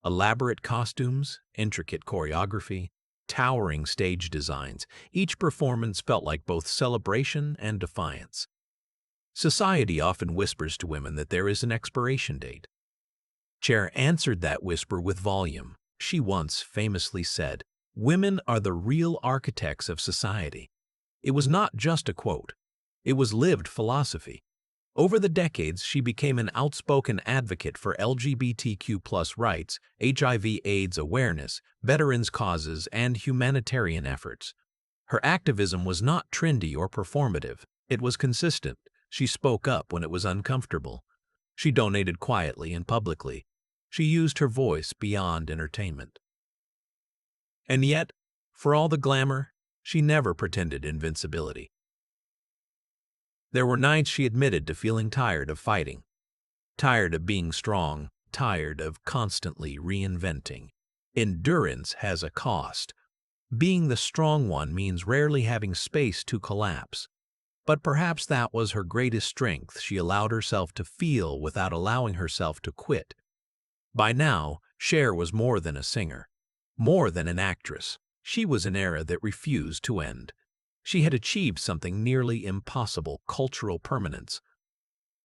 Elaborate costumes, intricate choreography, towering stage designs, each performance felt like both celebration and defiance. Society often whispers to women that there is an expiration date. Cher answered that whisper with volume. She once famously said, "Women are the real architects of society." It was not just a quote. It was lived philosophy. Over the decades, she became an outspoken advocate for LGBTQ+ rights, HIV/AIDS awareness, veterans' causes, and humanitarian efforts. Her activism was not trendy or performative. It was consistent. She spoke up when it was uncomfortable. She donated quietly and publicly. She used her voice beyond entertainment. And yet, for all the glamour, she never pretended invincibility. There were nights she admitted to feeling tired of fighting, tired of being strong, tired of constantly reinventing. Endurance has a cost. Being the strong one means rarely having space to collapse. But perhaps that was her greatest strength. She allowed herself to feel without allowing herself to quit. By now, Cher was more than a singer, more than an actress. She was an era that refused to end. She had achieved something nearly impossible, cultural permanence.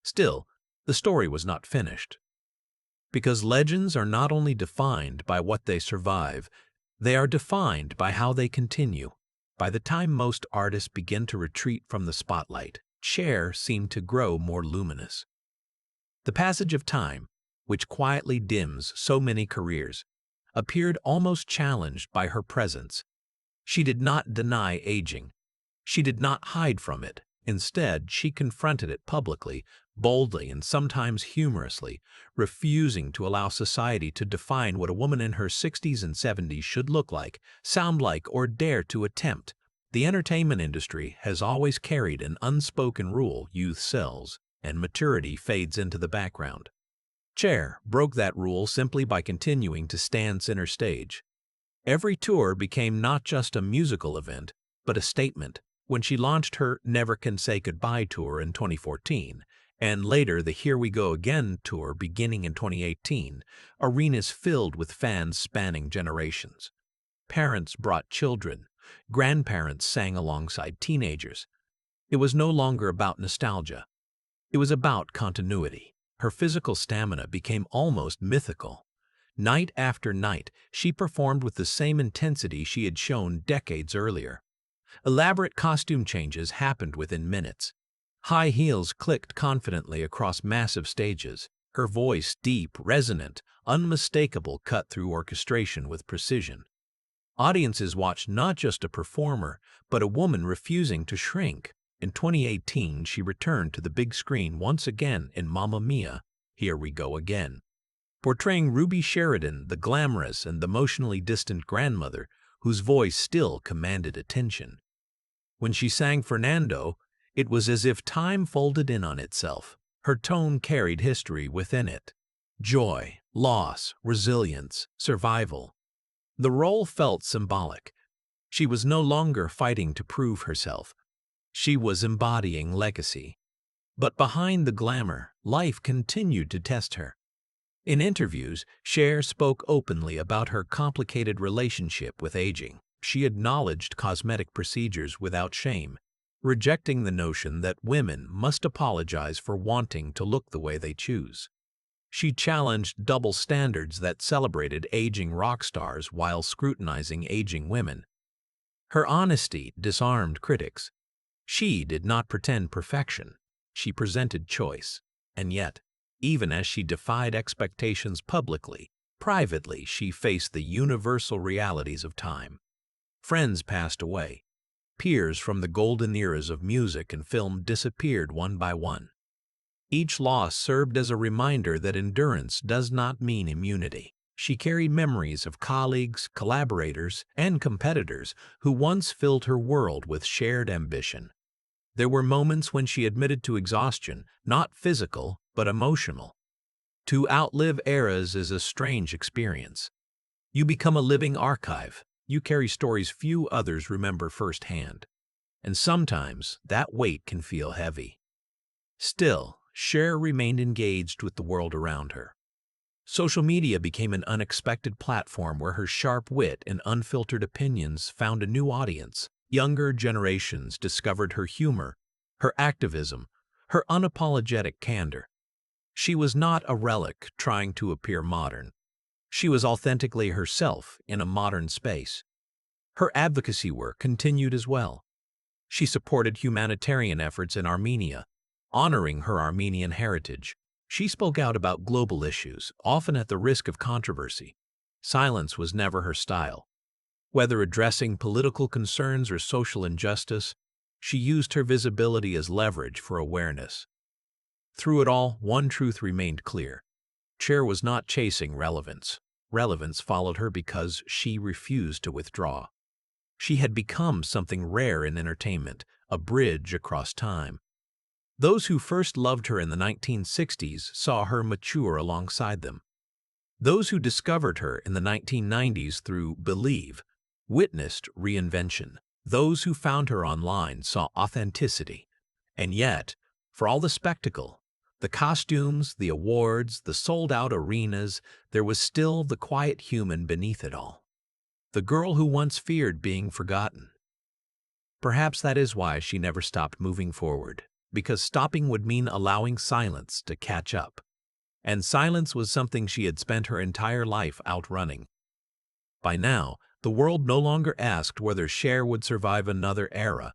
Still, the story was not finished. Because legends are not only defined by what they survive, they are defined by how they continue. By the time most artists begin to retreat from the spotlight, Cher seemed to grow more luminous. The passage of time, which quietly dims so many careers, appeared almost challenged by her presence. She did not deny aging. She did not hide from it. Instead, she confronted it publicly, boldly, and sometimes humorously, refusing to allow society to define what a woman in her 60s and 70s should look like, sound like, or dare to attempt. The entertainment industry has always carried an unspoken rule: youth sells, and maturity fades into the background. Cher broke that rule simply by continuing to stand center stage. Every tour became not just a musical event, but a statement. When she launched her Never Can Say Goodbye tour in 2014, and later the Here We Go Again tour beginning in 2018, arenas filled with fans spanning generations. Parents brought children, grandparents sang alongside teenagers. It was no longer about nostalgia. It was about continuity. Her physical stamina became almost mythical. Night after night, she performed with the same intensity she had shown decades earlier. Elaborate costume changes happened within minutes. High heels clicked confidently across massive stages. Her voice, deep, resonant, unmistakable, cut through orchestration with precision. Audiences watched not just a performer, but a woman refusing to shrink. In 2018, she returned to the big screen once again in Mamma Mia! Here We Go Again, portraying Ruby Sheridan, the glamorous and emotionally distant grandmother whose voice still commanded attention. When she sang Fernando, it was as if time folded in on itself. Her tone carried history within it. Joy, loss, resilience, survival. The role felt symbolic. She was no longer fighting to prove herself. She was embodying legacy. But behind the glamour, life continued to test her. In interviews, Cher spoke openly about her complicated relationship with aging. She acknowledged cosmetic procedures without shame, rejecting the notion that women must apologize for wanting to look the way they choose. She challenged double standards that celebrated aging rock stars while scrutinizing aging women. Her honesty disarmed critics. She did not pretend perfection. She presented choice. And yet, even as she defied expectations publicly, privately she faced the universal realities of time. Friends passed away. Peers from the golden eras of music and film disappeared one by one. Each loss served as a reminder that endurance does not mean immunity. She carried memories of colleagues, collaborators, and competitors who once filled her world with shared ambition. There were moments when she admitted to exhaustion, not physical, but emotional. To outlive eras is a strange experience. You become a living archive. You carry stories few others remember firsthand. And sometimes that weight can feel heavy. Still, Cher remained engaged with the world around her. Social media became an unexpected platform where her sharp wit and unfiltered opinions found a new audience. Younger generations discovered her humor, her activism, her unapologetic candor. She was not a relic trying to appear modern. She was authentically herself in a modern space. Her advocacy work continued as well. She supported humanitarian efforts in Armenia, honoring her Armenian heritage. She spoke out about global issues, often at the risk of controversy. Silence was never her style. Whether addressing political concerns or social injustice, she used her visibility as leverage for awareness. Through it all, one truth remained clear. Cher was not chasing relevance. Relevance followed her because she refused to withdraw. She had become something rare in entertainment, a bridge across time. Those who first loved her in the 1960s saw her mature alongside them. Those who discovered her in the 1990s through Believe witnessed reinvention. Those who found her online saw authenticity. And yet, for all the spectacle, the costumes, the awards, the sold-out arenas, there was still the quiet human beneath it all. The girl who once feared being forgotten. Perhaps that is why she never stopped moving forward, because stopping would mean allowing silence to catch up. And silence was something she had spent her entire life outrunning. By now, the world no longer asked whether Cher would survive another era.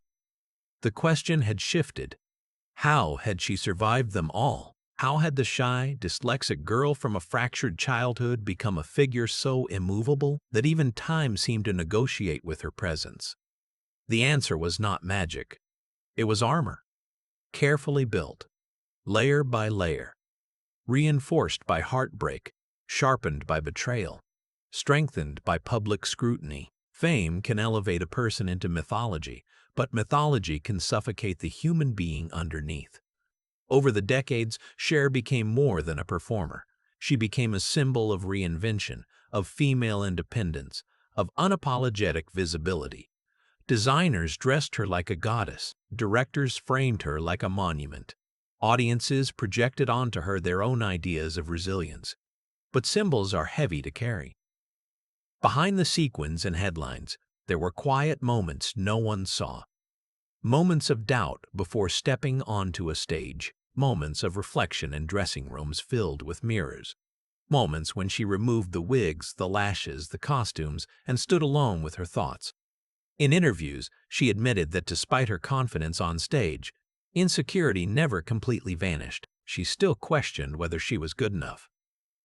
The question had shifted. How had she survived them all? How had the shy, dyslexic girl from a fractured childhood become a figure so immovable that even time seemed to negotiate with her presence? The answer was not magic. It was armor, carefully built, layer by layer, reinforced by heartbreak, sharpened by betrayal, strengthened by public scrutiny. Fame can elevate a person into mythology, but mythology can suffocate the human being underneath. Over the decades, Cher became more than a performer. She became a symbol of reinvention, of female independence, of unapologetic visibility. Designers dressed her like a goddess. Directors framed her like a monument. Audiences projected onto her their own ideas of resilience. But symbols are heavy to carry. Behind the sequins and headlines, there were quiet moments no one saw. Moments of doubt before stepping onto a stage. Moments of reflection in dressing rooms filled with mirrors. Moments when she removed the wigs, the lashes, the costumes, and stood alone with her thoughts. In interviews, she admitted that despite her confidence on stage, insecurity never completely vanished. She still questioned whether she was good enough.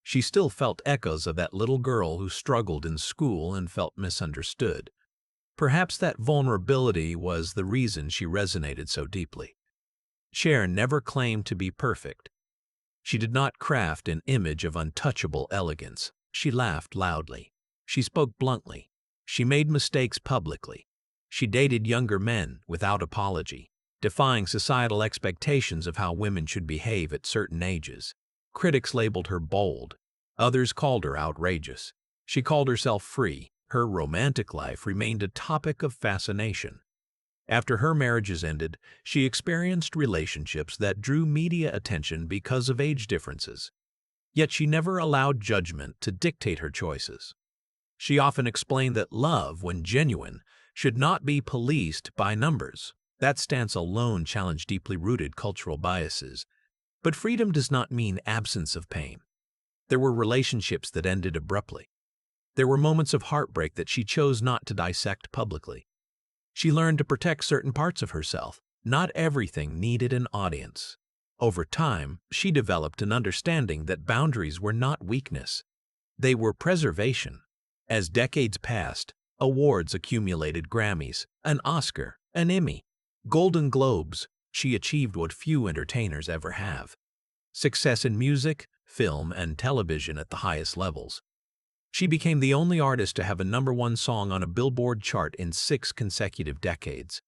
She still felt echoes of that little girl who struggled in school and felt misunderstood. Perhaps that vulnerability was the reason she resonated so deeply. Cher never claimed to be perfect. She did not craft an image of untouchable elegance. She laughed loudly. She spoke bluntly. She made mistakes publicly. She dated younger men without apology, defying societal expectations of how women should behave at certain ages. Critics labeled her bold. Others called her outrageous. She called herself free. Her romantic life remained a topic of fascination. After her marriages ended, she experienced relationships that drew media attention because of age differences. Yet she never allowed judgment to dictate her choices. She often explained that love, when genuine, should not be policed by numbers. That stance alone challenged deeply rooted cultural biases. But freedom does not mean absence of pain. There were relationships that ended abruptly. There were moments of heartbreak that she chose not to dissect publicly. She learned to protect certain parts of herself. Not everything needed an audience. Over time, she developed an understanding that boundaries were not weakness. They were preservation. As decades passed, awards accumulated: Grammys, an Oscar, an Emmy, Golden Globes. She achieved what few entertainers ever have: success in music, film, and television at the highest levels. She became the only artist to have a #1 song on a Billboard chart in 6 consecutive decades.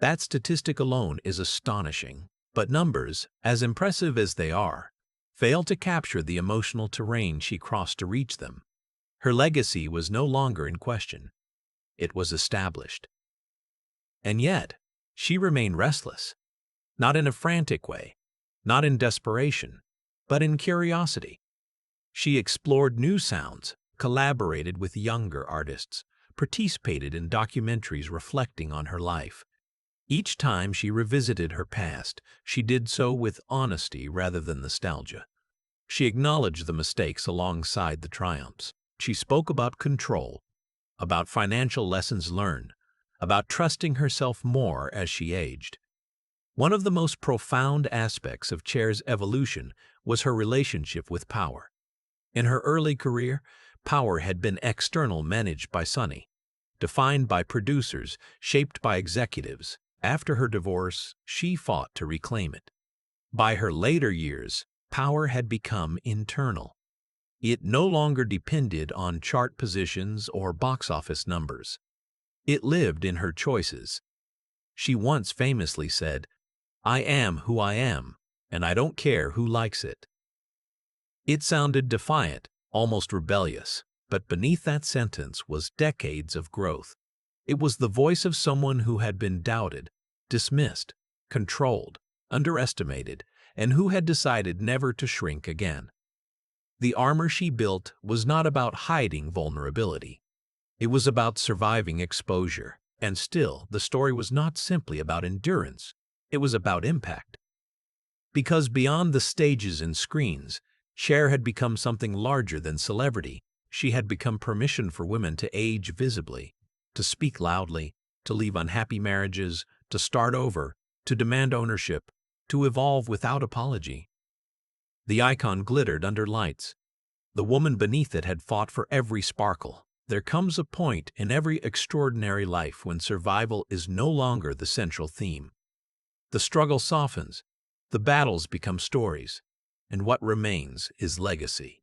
That statistic alone is astonishing, but numbers, as impressive as they are, fail to capture the emotional terrain she crossed to reach them. Her legacy was no longer in question. It was established. And yet, she remained restless. Not in a frantic way, not in desperation, but in curiosity. She explored new sounds, collaborated with younger artists, participated in documentaries reflecting on her life. Each time she revisited her past, she did so with honesty rather than nostalgia. She acknowledged the mistakes alongside the triumphs. She spoke about control, about financial lessons learned, about trusting herself more as she aged. One of the most profound aspects of Cher's evolution was her relationship with power. In her early career, power had been external, managed by Sonny, defined by producers, shaped by executives. After her divorce, she fought to reclaim it. By her later years, power had become internal. It no longer depended on chart positions or box office numbers. It lived in her choices. She once famously said, "I am who I am, and I don't care who likes it." It sounded defiant, almost rebellious, but beneath that sentence was decades of growth. It was the voice of someone who had been doubted, dismissed, controlled, underestimated, and who had decided never to shrink again. The armor she built was not about hiding vulnerability. It was about surviving exposure. And still, the story was not simply about endurance. It was about impact. Because beyond the stages and screens, Cher had become something larger than celebrity. She had become permission for women to age visibly, to speak loudly, to leave unhappy marriages, to start over, to demand ownership, to evolve without apology. The icon glittered under lights. The woman beneath it had fought for every sparkle. There comes a point in every extraordinary life when survival is no longer the central theme. The struggle softens, the battles become stories, and what remains is legacy.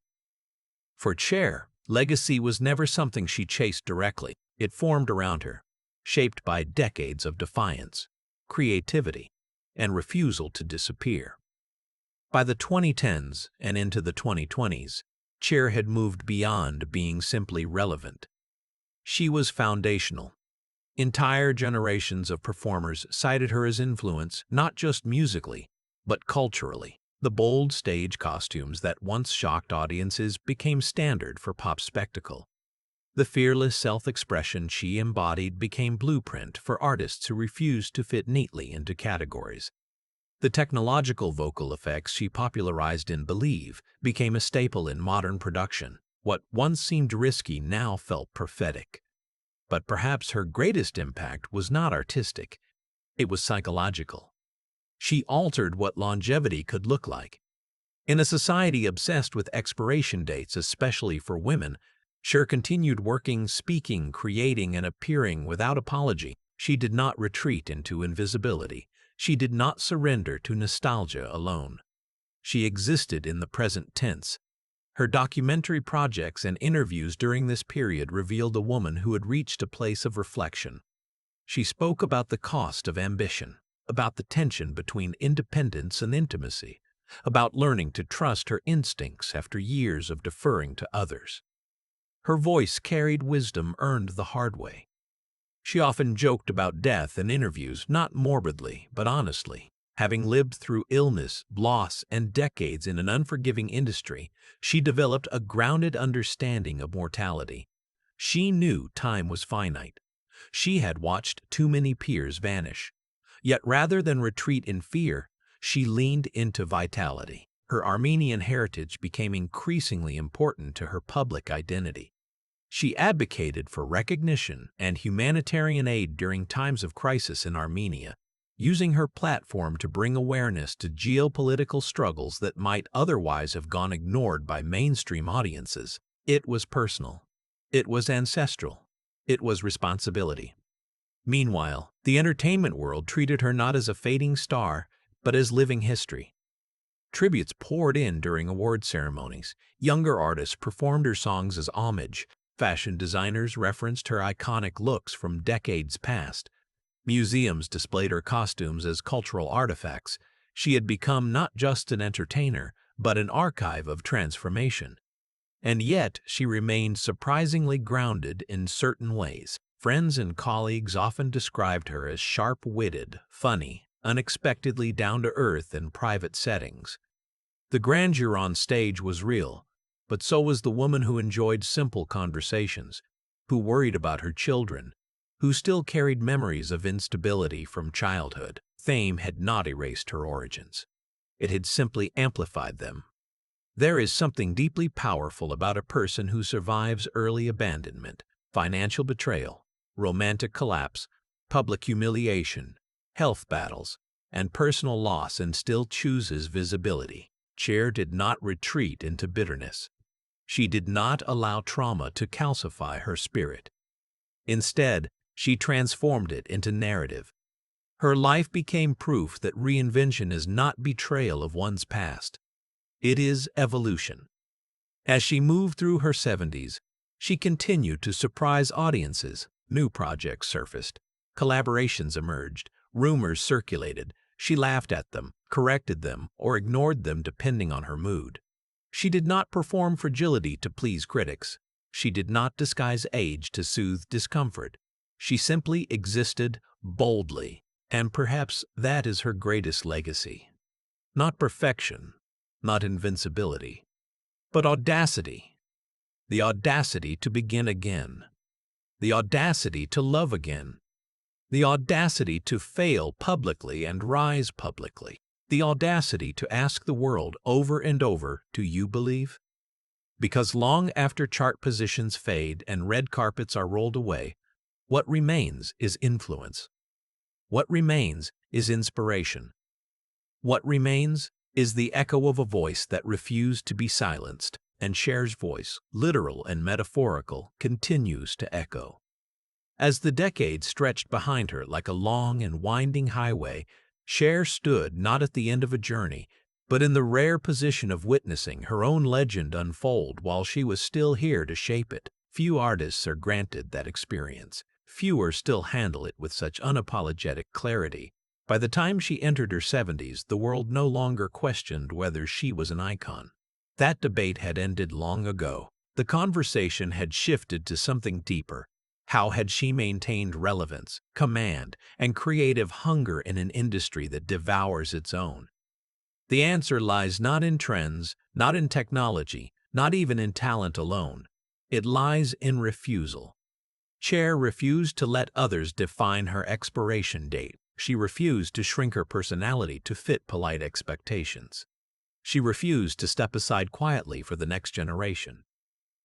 For Cher, legacy was never something she chased directly. It formed around her, shaped by decades of defiance, creativity, and refusal to disappear. By the 2010s and into the 2020s, Cher had moved beyond being simply relevant. She was foundational. Entire generations of performers cited her as influence, not just musically, but culturally. The bold stage costumes that once shocked audiences became standard for pop spectacle. The fearless self-expression she embodied became blueprint for artists who refused to fit neatly into categories. The technological vocal effects she popularized in Believe became a staple in modern production. What once seemed risky now felt prophetic. But perhaps her greatest impact was not artistic, it was psychological. She altered what longevity could look like. In a society obsessed with expiration dates, especially for women, Cher continued working, speaking, creating, and appearing without apology. She did not retreat into invisibility. She did not surrender to nostalgia alone. She existed in the present tense. Her documentary projects and interviews during this period revealed a woman who had reached a place of reflection. She spoke about the cost of ambition, about the tension between independence and intimacy, about learning to trust her instincts after years of deferring to others. Her voice carried wisdom earned the hard way. She often joked about death in interviews, not morbidly, but honestly. Having lived through illness, loss, and decades in an unforgiving industry, she developed a grounded understanding of mortality. She knew time was finite. She had watched too many peers vanish. Yet rather than retreat in fear, she leaned into vitality. Her Armenian heritage became increasingly important to her public identity. She advocated for recognition and humanitarian aid during times of crisis in Armenia, using her platform to bring awareness to geopolitical struggles that might otherwise have gone ignored by mainstream audiences. It was personal. It was ancestral. It was responsibility. Meanwhile, the entertainment world treated her not as a fading star, but as living history. Tributes poured in during award ceremonies. Younger artists performed her songs as homage. Fashion designers referenced her iconic looks from decades past. Museums displayed her costumes as cultural artifacts. She had become not just an entertainer, but an archive of transformation. And yet, she remained surprisingly grounded in certain ways. Friends and colleagues often described her as sharp-witted, funny, unexpectedly down-to-earth in private settings. The grandeur on stage was real, but so was the woman who enjoyed simple conversations, who worried about her children, who still carried memories of instability from childhood. Fame had not erased her origins. It had simply amplified them. There is something deeply powerful about a person who survives early abandonment, financial betrayal, romantic collapse, public humiliation, health battles, and personal loss and still chooses visibility. Cher did not retreat into bitterness. She did not allow trauma to calcify her spirit. Instead, she transformed it into narrative. Her life became proof that reinvention is not betrayal of one's past. It is evolution. As she moved through her 70s, she continued to surprise audiences. New projects surfaced, collaborations emerged, rumors circulated. She laughed at them, corrected them, or ignored them depending on her mood. She did not perform fragility to please critics. She did not disguise age to soothe discomfort. She simply existed boldly, and perhaps that is her greatest legacy. Not perfection, not invincibility, but audacity. The audacity to begin again. The audacity to love again. The audacity to fail publicly and rise publicly. The audacity to ask the world over and over, "Do you believe?" Because long after chart positions fade and red carpets are rolled away, what remains is influence. What remains is inspiration. What remains is the echo of a voice that refused to be silenced, and Cher's voice, literal and metaphorical, continues to echo. As the decades stretched behind her like a long and winding highway, Cher stood not at the end of a journey, but in the rare position of witnessing her own legend unfold while she was still here to shape it. Few artists are granted that experience. Fewer still handle it with such unapologetic clarity. By the time she entered her 70s, the world no longer questioned whether she was an icon. That debate had ended long ago. The conversation had shifted to something deeper. How had she maintained relevance, command, and creative hunger in an industry that devours its own? The answer lies not in trends, not in technology, not even in talent alone. It lies in refusal. Cher refused to let others define her expiration date. She refused to shrink her personality to fit polite expectations. She refused to step aside quietly for the next generation.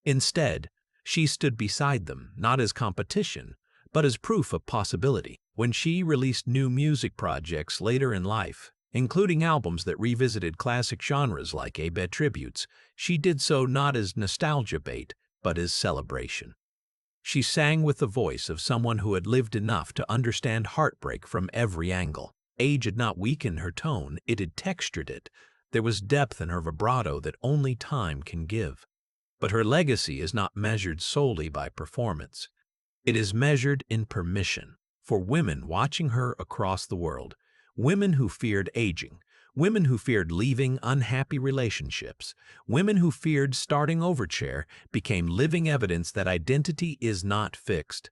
Instead, she stood beside them, not as competition, but as proof of possibility. When she released new music projects later in life, including albums that revisited classic genres like A-B tributes, she did so not as nostalgia bait, but as celebration. She sang with the voice of someone who had lived enough to understand heartbreak from every angle. Age had not weakened her tone, it had textured it. There was depth in her vibrato that only time can give. But her legacy is not measured solely by performance. It is measured in permission. For women watching her across the world, women who feared aging, women who feared leaving unhappy relationships, women who feared starting over, Cher became living evidence that identity is not fixed.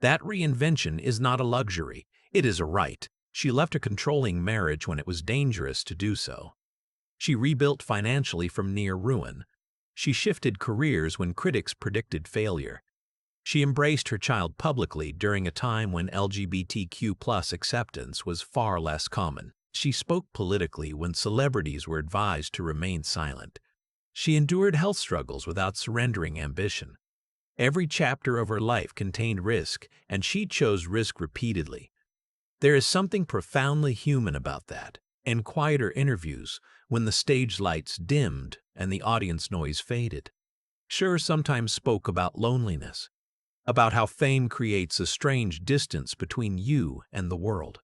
That reinvention is not a luxury, it is a right. She left a controlling marriage when it was dangerous to do so. She rebuilt financially from near ruin. She shifted careers when critics predicted failure. She embraced her child publicly during a time when LGBTQ+ acceptance was far less common. She spoke politically when celebrities were advised to remain silent. She endured health struggles without surrendering ambition. Every chapter of her life contained risk, and she chose risk repeatedly. There is something profoundly human about that. In quieter interviews, when the stage lights dimmed and the audience noise faded, Cher sometimes spoke about loneliness, about how fame creates a strange distance between you and the world,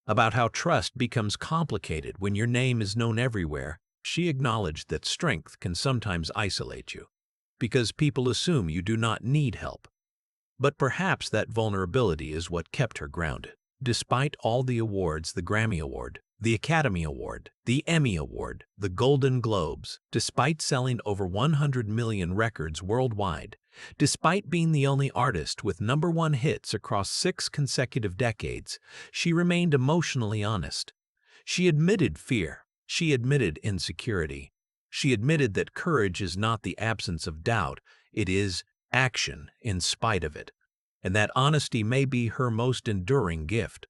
about how trust becomes complicated when your name is known everywhere. She acknowledged that strength can sometimes isolate you, because people assume you do not need help. But perhaps that vulnerability is what kept her grounded. Despite all the awards, the Grammy Award, the Academy Award, the Emmy Award, the Golden Globes, despite selling over 100 million records worldwide, despite being the only artist with #1 hits across 6 consecutive decades, she remained emotionally honest. She admitted fear. She admitted insecurity. She admitted that courage is not the absence of doubt, it is action in spite of it. And that honesty may be her most enduring gift.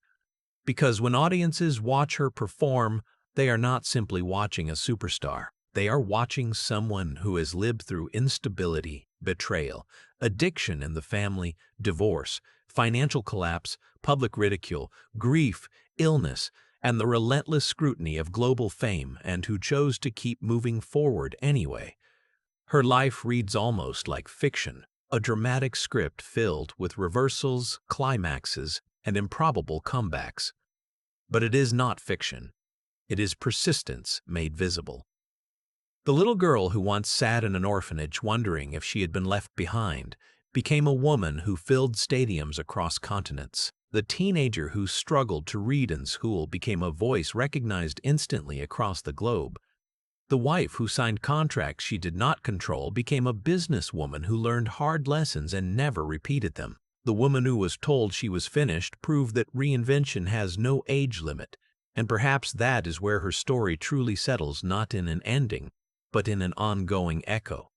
Because when audiences watch her perform, they are not simply watching a superstar. They are watching someone who has lived through instability, betrayal, addiction in the family, divorce, financial collapse, public ridicule, grief, illness, and the relentless scrutiny of global fame, and who chose to keep moving forward anyway. Her life reads almost like fiction, a dramatic script filled with reversals, climaxes, and improbable comebacks. But it is not fiction. It is persistence made visible. The little girl who once sat in an orphanage wondering if she had been left behind became a woman who filled stadiums across continents. The teenager who struggled to read in school became a voice recognized instantly across the globe. The wife who signed contracts she did not control became a businesswoman who learned hard lessons and never repeated them. The woman who was told she was finished proved that reinvention has no age limit, and perhaps that is where her story truly settles, not in an ending, but in an ongoing echo.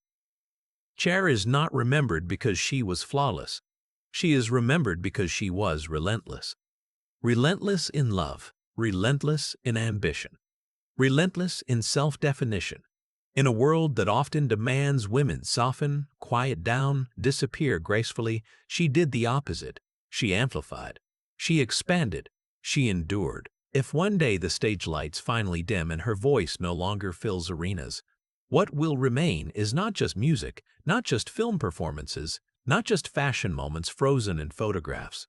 Cher is not remembered because she was flawless. She is remembered because she was relentless. Relentless in love, relentless in ambition, relentless in self-definition. In a world that often demands women soften, quiet down, disappear gracefully, she did the opposite. She amplified. She expanded. She endured. If one day the stage lights finally dim and her voice no longer fills arenas, what will remain is not just music, not just film performances, not just fashion moments frozen in photographs.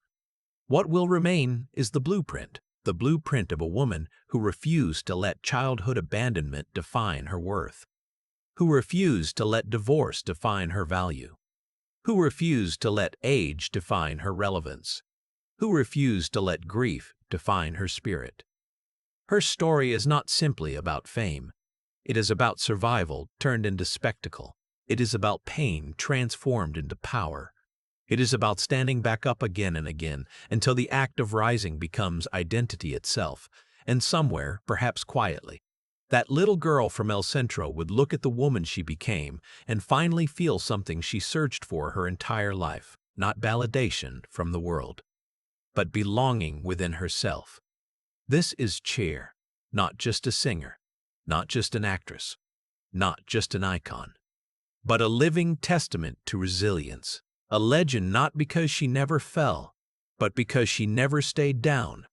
What will remain is the blueprint of a woman who refused to let childhood abandonment define her worth, who refused to let divorce define her value, who refused to let age define her relevance, who refused to let grief define her spirit. Her story is not simply about fame. It is about survival turned into spectacle. It is about pain transformed into power. It is about standing back up again and again until the act of rising becomes identity itself, and somewhere, perhaps quietly, That little girl from El Centro would look at the woman she became and finally feel something she searched for her entire life, not validation from the world, but belonging within herself. This is Cher, not just a singer, not just an actress, not just an icon, but a living testament to resilience. A legend not because she never fell, but because she never stayed down.